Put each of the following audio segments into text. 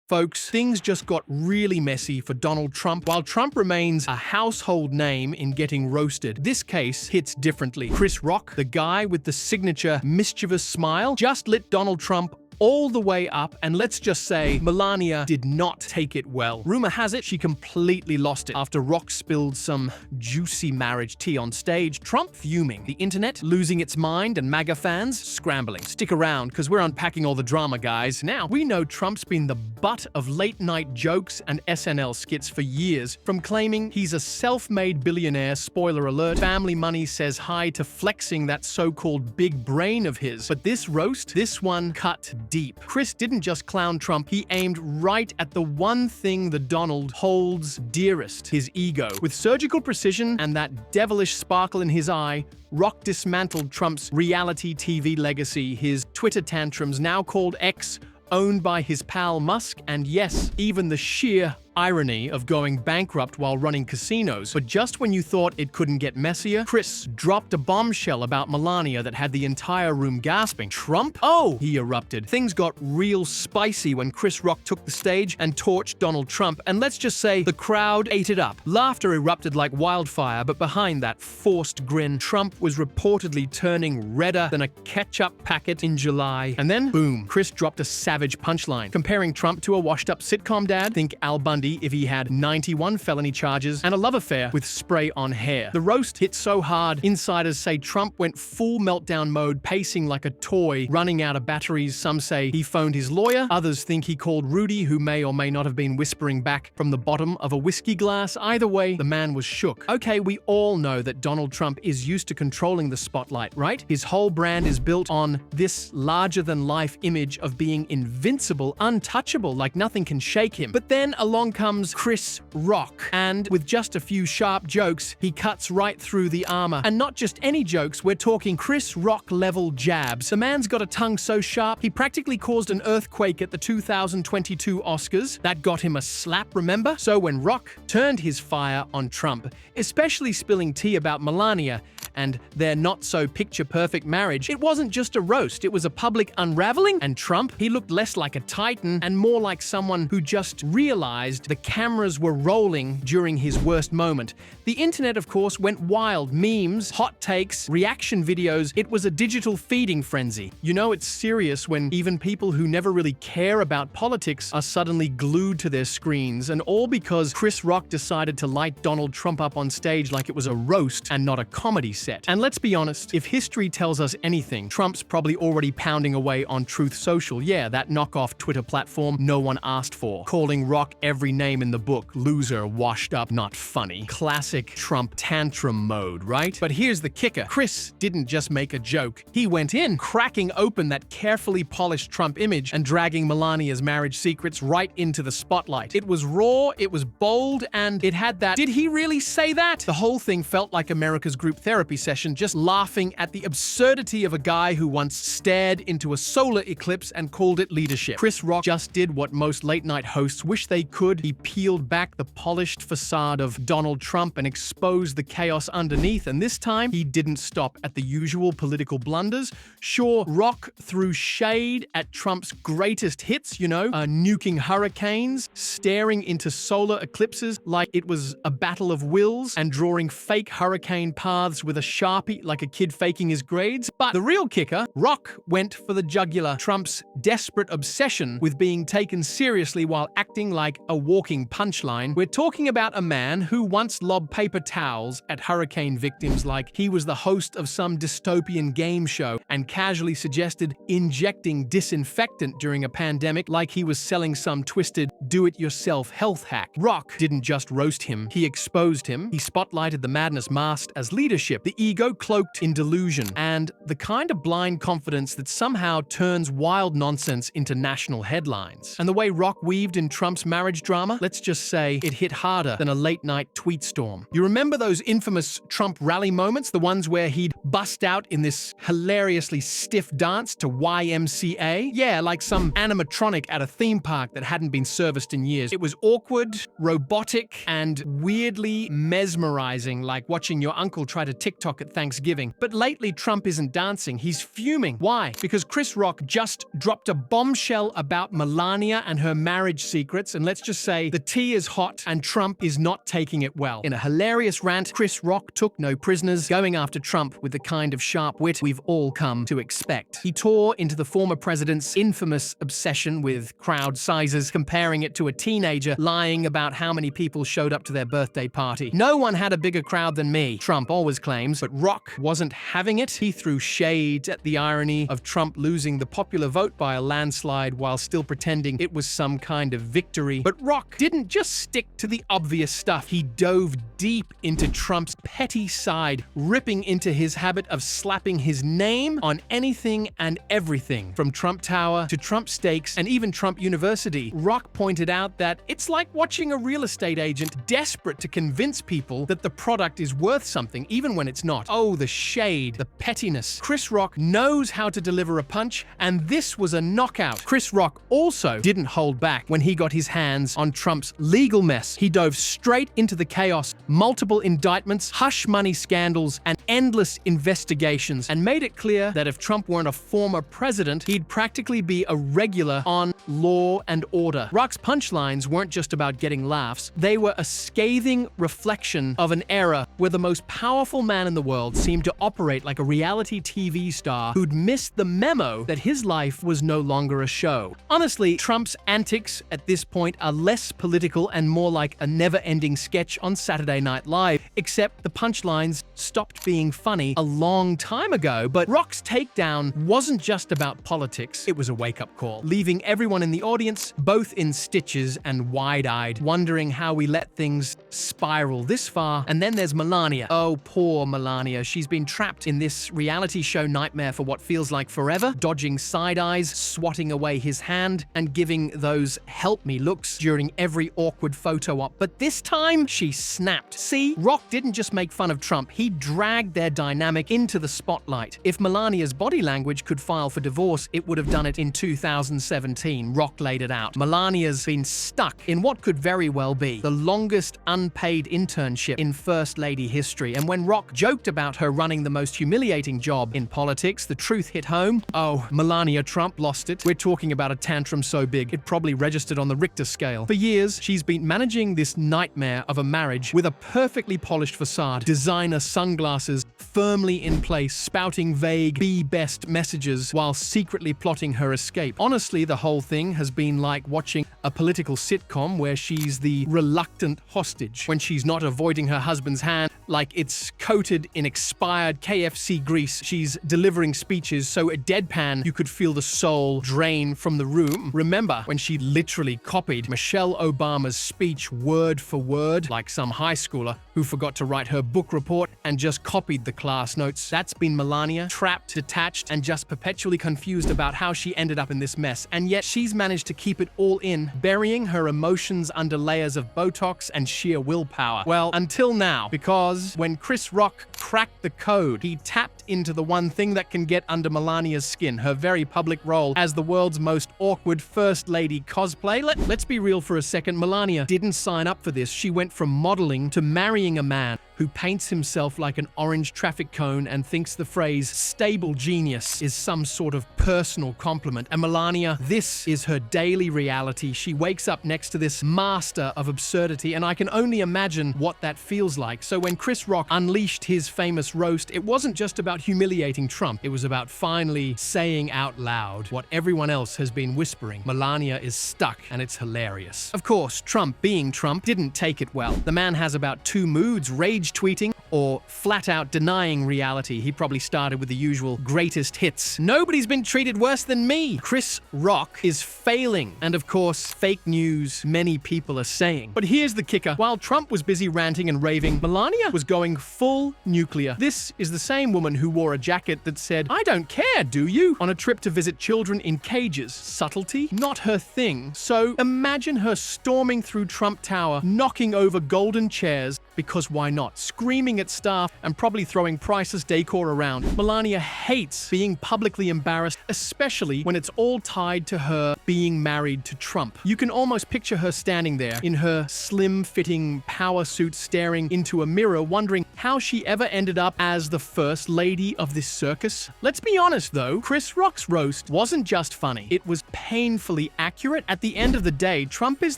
Folks, things just got really messy for Donald Trump. While Trump remains a household name in getting roasted, this case hits differently. Chris Rock, the guy with the signature mischievous smile, just lit Donald Trump all the way up, and let's just say Melania did not take it well. Rumor has it she completely lost it after Rock spilled some juicy marriage tea on stage. Trump fuming, the internet losing its mind, and MAGA fans scrambling. Stick around, because we're unpacking all the drama, guys. Now, we know Trump's been the butt of late-night jokes and SNL skits for years, from claiming he's a self-made billionaire, spoiler alert, family money says hi, to flexing that so-called big brain of his. But this roast, this one cut deep. Chris didn't just clown Trump, he aimed right at the one thing the Donald holds dearest, his ego. With surgical precision and that devilish sparkle in his eye, Rock dismantled Trump's reality TV legacy, his Twitter tantrums, now called X, owned by his pal Musk, and yes, even the sheer irony of going bankrupt while running casinos. But just when you thought it couldn't get messier, Chris dropped a bombshell about Melania that had the entire room gasping. Trump? Oh, he erupted. Things got real spicy when Chris Rock took the stage and torched Donald Trump, and let's just say the crowd ate it up. Laughter erupted like wildfire, but behind that forced grin, Trump was reportedly turning redder than a ketchup packet in July. And then, boom, Chris dropped a savage punchline, comparing Trump to a washed-up sitcom dad. Think Al Bundy if he had 91 felony charges and a love affair with spray on hair. The roast hit so hard, insiders say Trump went full meltdown mode, pacing like a toy, running out of batteries. Some say he phoned his lawyer. Others think he called Rudy, who may or may not have been whispering back from the bottom of a whiskey glass. Either way, the man was shook. Okay, we all know that Donald Trump is used to controlling the spotlight, right? His whole brand is built on this larger-than-life image of being invincible, untouchable, like nothing can shake him. But then along comes Chris Rock, and with just a few sharp jokes, he cuts right through the armor. And not just any jokes, we're talking Chris Rock-level jabs. The man's got a tongue so sharp, he practically caused an earthquake at the 2022 Oscars. That got him a slap, remember? So when Rock turned his fire on Trump, especially spilling tea about Melania and their not-so-picture-perfect marriage, it wasn't just a roast, it was a public unraveling. And Trump, he looked less like a titan and more like someone who just realized the cameras were rolling during his worst moment. The internet, of course, went wild. Memes, hot takes, reaction videos. It was a digital feeding frenzy. You know it's serious when even people who never really care about politics are suddenly glued to their screens, and all because Chris Rock decided to light Donald Trump up on stage like it was a roast and not a comedy set. And let's be honest, if history tells us anything, Trump's probably already pounding away on Truth Social. Yeah, that knockoff Twitter platform no one asked for, calling Rock every name in the book: loser, washed up, not funny. Classic Trump tantrum mode, right? But here's the kicker. Chris didn't just make a joke. He went in, cracking open that carefully polished Trump image and dragging Melania's marriage secrets right into the spotlight. It was raw, it was bold, and it had that, did he really say that? The whole thing felt like America's group therapy session, just laughing at the absurdity of a guy who once stared into a solar eclipse and called it leadership. Chris Rock just did what most late-night hosts wish they could. He peeled back the polished facade of Donald Trump and exposed the chaos underneath, and this time he didn't stop at the usual political blunders. Sure, Rock threw shade at Trump's greatest hits, nuking hurricanes, staring into solar eclipses like it was a battle of wills, and drawing fake hurricane paths with a Sharpie like a kid faking his grades. But the real kicker, Rock went for the jugular. Trump's desperate obsession with being taken seriously while acting like a walking punchline. We're talking about a man who once lobbed paper towels at hurricane victims like he was the host of some dystopian game show, and casually suggested injecting disinfectant during a pandemic like he was selling some twisted do-it-yourself health hack. Rock didn't just roast him, he exposed him. He spotlighted the madness masked as leadership, the ego cloaked in delusion, and the kind of blind confidence that somehow turns wild nonsense into national headlines. And the way Rock weaved in Trump's marriage drama, let's just say it hit harder than a late-night tweet storm. You remember those infamous Trump rally moments, the ones where he'd bust out in this hilariously stiff dance to YMCA? Yeah, like some animatronic at a theme park that hadn't been serviced serviced in years. It was awkward, robotic, and weirdly mesmerizing, like watching your uncle try to TikTok at Thanksgiving. But lately, Trump isn't dancing, he's fuming. Why? Because Chris Rock just dropped a bombshell about Melania and her marriage secrets, and let's just say the tea is hot and Trump is not taking it well. In a hilarious rant, Chris Rock took no prisoners, going after Trump with the kind of sharp wit we've all come to expect. He tore into the former president's infamous obsession with crowd sizes, comparing it to a teenager lying about how many people showed up to their birthday party. No one had a bigger crowd than me, Trump always claims, but Rock wasn't having it. He threw shade at the irony of Trump losing the popular vote by a landslide while still pretending it was some kind of victory. But Rock didn't just stick to the obvious stuff. He dove deep into Trump's petty side, ripping into his habit of slapping his name on anything and everything, from Trump Tower to Trump Steaks and even Trump University. Rock pointed out that it's like watching a real estate agent desperate to convince people that the product is worth something, even when it's not. Oh, the shade, the pettiness. Chris Rock knows how to deliver a punch, and this was a knockout. Chris Rock also didn't hold back when he got his hands on Trump's legal mess. He dove straight into the chaos, multiple indictments, hush money scandals, and endless investigations, and made it clear that if Trump weren't a former president, he'd practically be a regular on Law and Order. Rock's punchlines weren't just about getting laughs. They were a scathing reflection of an era where the most powerful man in the world seemed to operate like a reality TV star who'd missed the memo that his life was no longer a show. Honestly, Trump's antics at this point are less political and more like a never-ending sketch on Saturday Night Live, except the punchlines stopped being funny a long time ago. But Rock's takedown wasn't just about politics, it was a wake-up call, leaving everyone in the audience both in stitches and wide-eyed, wondering how we let things spiral this far. And then there's Melania. Oh, poor Melania. She's been trapped in this reality show nightmare for what feels like forever, dodging side-eyes, swatting away his hand, and giving those help me looks during every awkward photo op. But this time, she snapped. See, Rock didn't just make fun of Trump, he dragged their dynamic into the spotlight. If Melania's body language could file for divorce, it would have done it in 2017. Rock laid it out. Melania's been stuck in what could very well be the longest unpaid internship in First Lady history. And when Rock joked about her running the most humiliating job in politics, the truth hit home. Oh, Melania Trump lost it. We're talking about a tantrum so big, it probably registered on the Richter scale. For years, she's been managing this nightmare of a marriage with a perfectly polished facade, designer sunglasses firmly in place, spouting vague be best messages while secretly plotting her escape. Honestly, the whole thing has been like watching a political sitcom where she's the reluctant hostage when she's not avoiding her husband's hand like it's coated in expired KFC grease. She's delivering speeches so deadpan you could feel the soul drain from the room. Remember when she literally copied Michelle Obama's speech word for word, like some high schooler who forgot to write her book report and just copied the class notes? That's been Melania, trapped, detached, and just perpetually confused about how she ended up in this mess. And yet she's managed to keep it all in, burying her emotions under layers of Botox and sheer willpower. Well, until now, because when Chris Rock cracked the code, he tapped into the one thing that can get under Melania's skin, her very public role as the world's most awkward First Lady cosplay. Let's be real for a second. Melania didn't sign up for this. She went from modeling to marrying a man who paints himself like an orange traffic cone and thinks the phrase stable genius is some sort of personal compliment. And Melania, this is her daily reality. She wakes up next to this master of absurdity, and I can only imagine what that feels like. So when Chris Rock unleashed his famous roast, it wasn't just about humiliating Trump. It was about finally saying out loud what everyone else has been whispering. Melania is stuck, and it's hilarious. Of course, Trump, being Trump, didn't take it well. The man has about two moods: rage tweeting or flat out denying reality. He probably started with the usual greatest hits. Nobody's been treated worse than me. Chris Rock is failing. And of course, fake news, many people are saying. But here's the kicker. While Trump was busy ranting and raving, Melania was going full nuclear. This is the same woman who wore a jacket that said, "I don't care, do you?" on a trip to visit children in cages. Subtlety? Not her thing. So imagine her storming through Trump Tower, knocking over golden chairs, because why not? Screaming yelling at staff, and probably throwing priceless decor around. Melania hates being publicly embarrassed, especially when it's all tied to her being married to Trump. You can almost picture her standing there in her slim-fitting power suit, staring into a mirror, wondering how she ever ended up as the first lady of this circus. Let's be honest though, Chris Rock's roast wasn't just funny, it was painfully accurate. At the end of the day, Trump is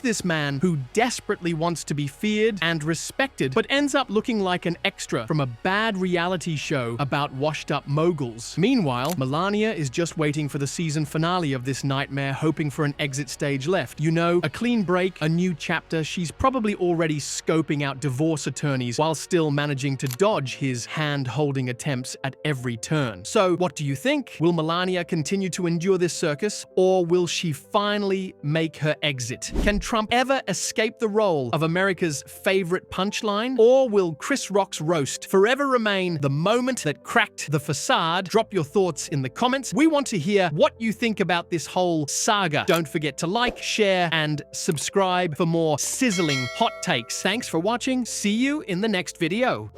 this man who desperately wants to be feared and respected, but ends up looking like an extra from a bad reality show about washed-up moguls. Meanwhile, Melania is just waiting for the season finale of this nightmare, hoping for an exit stage left. You know, a clean break, a new chapter. She's probably already scoping out divorce attorneys while still managing to dodge his hand-holding attempts at every turn. So, what do you think? Will Melania continue to endure this circus, or will she finally make her exit? Can Trump ever escape the role of America's favorite punchline, or will Chris Rock's roast forever remain the moment that cracked the facade? Drop your thoughts in the comments. We want to hear what you think about this whole saga. Don't forget to like, share, and subscribe for more sizzling hot takes. Thanks for watching. See you in the next video.